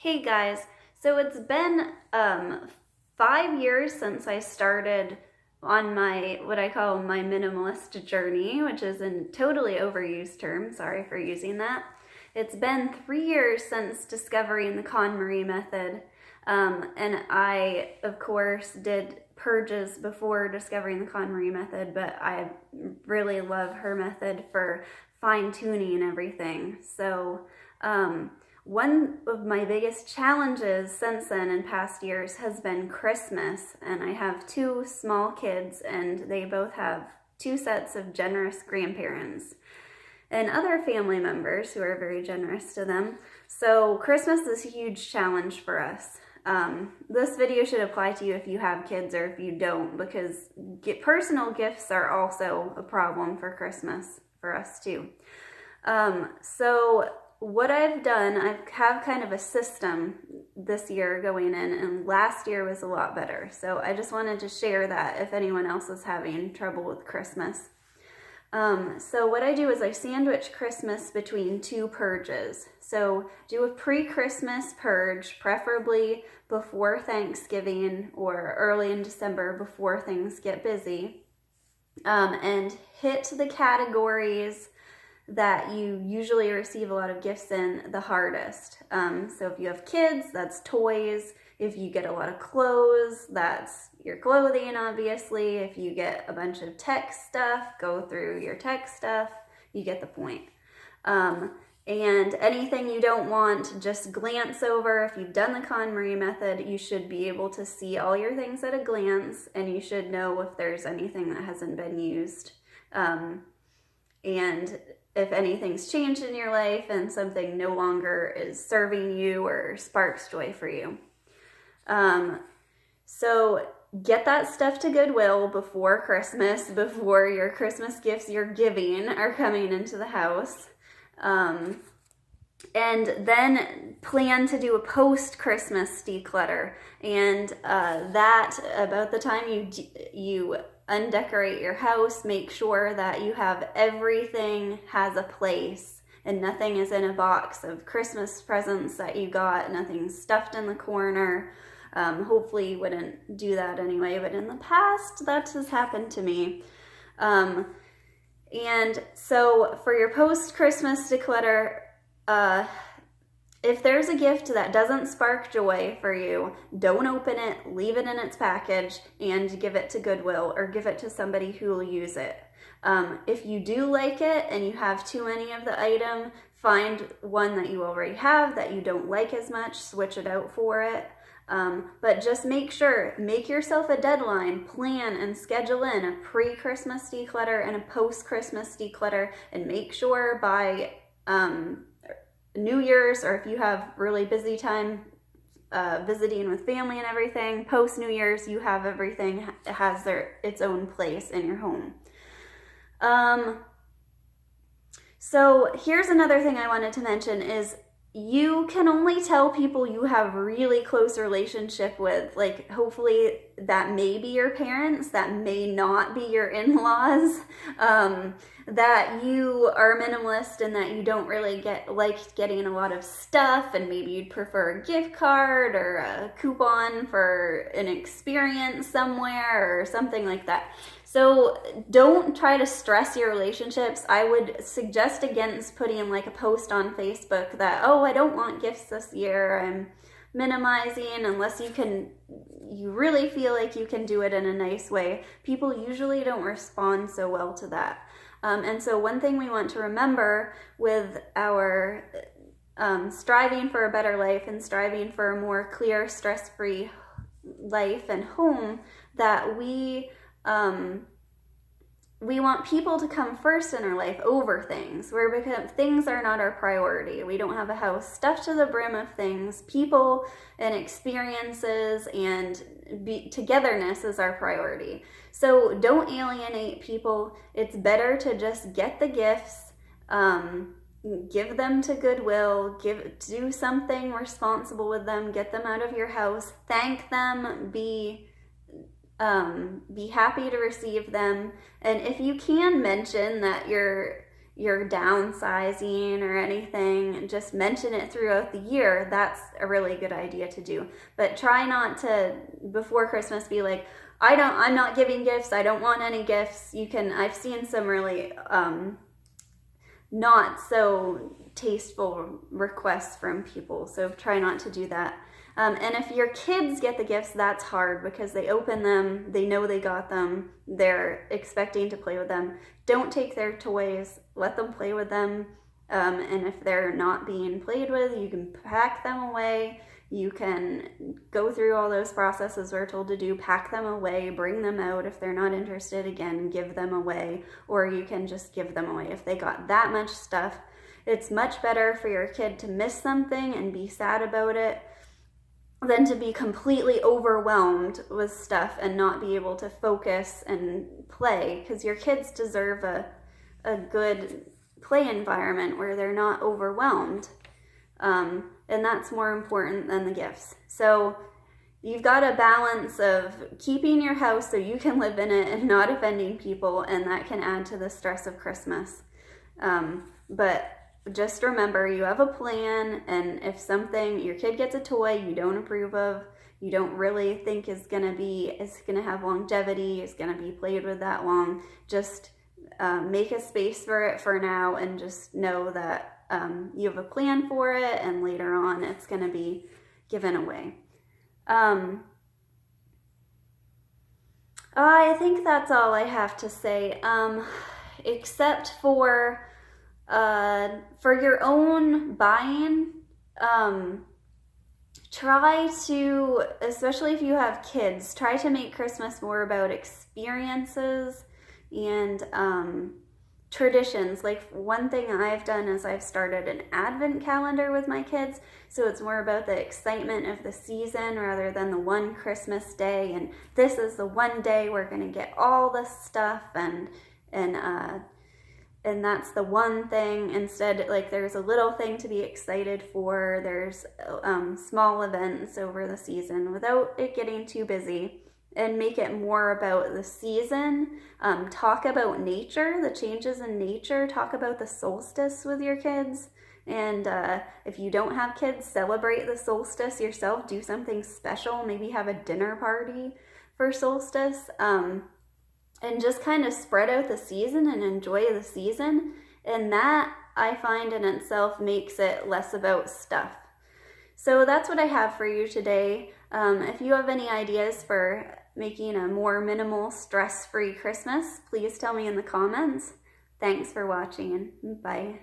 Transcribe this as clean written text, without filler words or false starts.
Hey guys, so it's been 5 years since I started on my what I call my minimalist journey, which is a totally overused term. Sorry for using that. It's been 3 years since discovering the Konmari method, and I, of course, did purges before discovering the Konmari method, but I really love her method for fine-tuning everything. So, one of my biggest challenges since then in past years has been Christmas, and I have two small kids and they both have two sets of generous grandparents and other family members who are very generous to them. So Christmas is a huge challenge for us. This video should apply to you if you have kids or if you don't, because personal gifts are also a problem for Christmas for us too. So what I've done, I have kind of a system this year going in, and last year was a lot better. So I just wanted to share that if anyone else is having trouble with Christmas. So what I do is I sandwich Christmas between two purges. So do a pre-Christmas purge, preferably before Thanksgiving or early in December before things get busy, and hit the categories that you usually receive a lot of gifts in the hardest. So if you have kids, that's toys. If you get a lot of clothes, that's your clothing, obviously. If you get a bunch of tech stuff, go through your tech stuff. You get the point. And anything you don't want, just glance over. If you've done the Konmari method, you should be able to see all your things at a glance, and you should know if there's anything that hasn't been used. And if anything's changed in your life and something no longer is serving you or sparks joy for you. So get that stuff to Goodwill before Christmas, before your Christmas gifts you're giving are coming into the house. And then plan to do a post-Christmas declutter. And that, about the time you undecorate your house, make sure that you have everything has a place and nothing is in a box of Christmas presents that you got, nothing's stuffed in the corner. Hopefully you wouldn't do that anyway, but in the past that has happened to me. And so for your post-Christmas declutter, if there's a gift that doesn't spark joy for you, don't open it, leave it in its package, and give it to Goodwill or give it to somebody who will use it. If you do like it and you have too many of the item, find one that you already have that you don't like as much, switch it out for it. But just make yourself a deadline, plan and schedule in a pre-Christmas declutter and a post-Christmas declutter, and make sure by New Year's, or if you have really busy time visiting with family and everything, post New Year's, you have everything has its own place in your home. So here's another thing I wanted to mention is you can only tell people you have really close relationship with, like hopefully that may be your parents, that may not be your in-laws, that you are minimalist and that you don't really like getting a lot of stuff, and maybe you'd prefer a gift card or a coupon for an experience somewhere or something like that. So don't try to stress your relationships. I would suggest against putting like a post on Facebook that, oh, I don't want gifts this year, I'm minimizing, unless you really feel like you can do it in a nice way. People usually don't respond so well to that. And so one thing we want to remember with our striving for a better life and striving for a more clear, stress-free life and home, that we want people to come first in our life over things. Things are not our priority. We don't have a house stuffed to the brim of things. People and experiences and togetherness is our priority. So don't alienate people. It's better to just get the gifts, give them to Goodwill, do something responsible with them, get them out of your house, thank them, be happy to receive them. And if you can mention that you're downsizing or anything, just mention it throughout the year. That's a really good idea to do. But try not to, before Christmas, be like, I'm not giving gifts, I don't want any gifts. I've seen some really not so tasteful requests from people, so try not to do that. And if your kids get the gifts, that's hard because they open them, they know they got them, they're expecting to play with them. Don't take their toys, let them play with them. And if they're not being played with, you can pack them away. You can go through all those processes we're told to do, pack them away, bring them out. If they're not interested, again, give them away, or you can just give them away. If they got that much stuff, it's much better for your kid to miss something and be sad about it than to be completely overwhelmed with stuff and not be able to focus and play, because your kids deserve a good play environment where they're not overwhelmed. And that's more important than the gifts. So you've got a balance of keeping your house so you can live in it and not offending people, and that can add to the stress of Christmas. But just remember, you have a plan, and if your kid gets a toy you don't approve of, you don't really think is gonna have longevity, is gonna be played with that long, just make a space for it for now, and just know that you have a plan for it, and later on it's gonna be given away. I think that's all I have to say, except for your own buying, try to, especially if you have kids, try to make Christmas more about experiences and traditions. Like, one thing I've done is I've started an advent calendar with my kids, so it's more about the excitement of the season rather than the one Christmas day, and this is the one day we're gonna get all this stuff, and that's the one thing. Instead, like, there's a little thing to be excited for. There's small events over the season without it getting too busy, and make it more about the season. Talk about nature, the changes in nature. Talk about the solstice with your kids. And if you don't have kids, celebrate the solstice yourself. Do something special. Maybe have a dinner party for solstice. And just kind of spread out the season and enjoy the season. And that, I find in itself, makes it less about stuff. So that's what I have for you today. If you have any ideas for making a more minimal, stress-free Christmas, please tell me in the comments. Thanks for watching, and bye.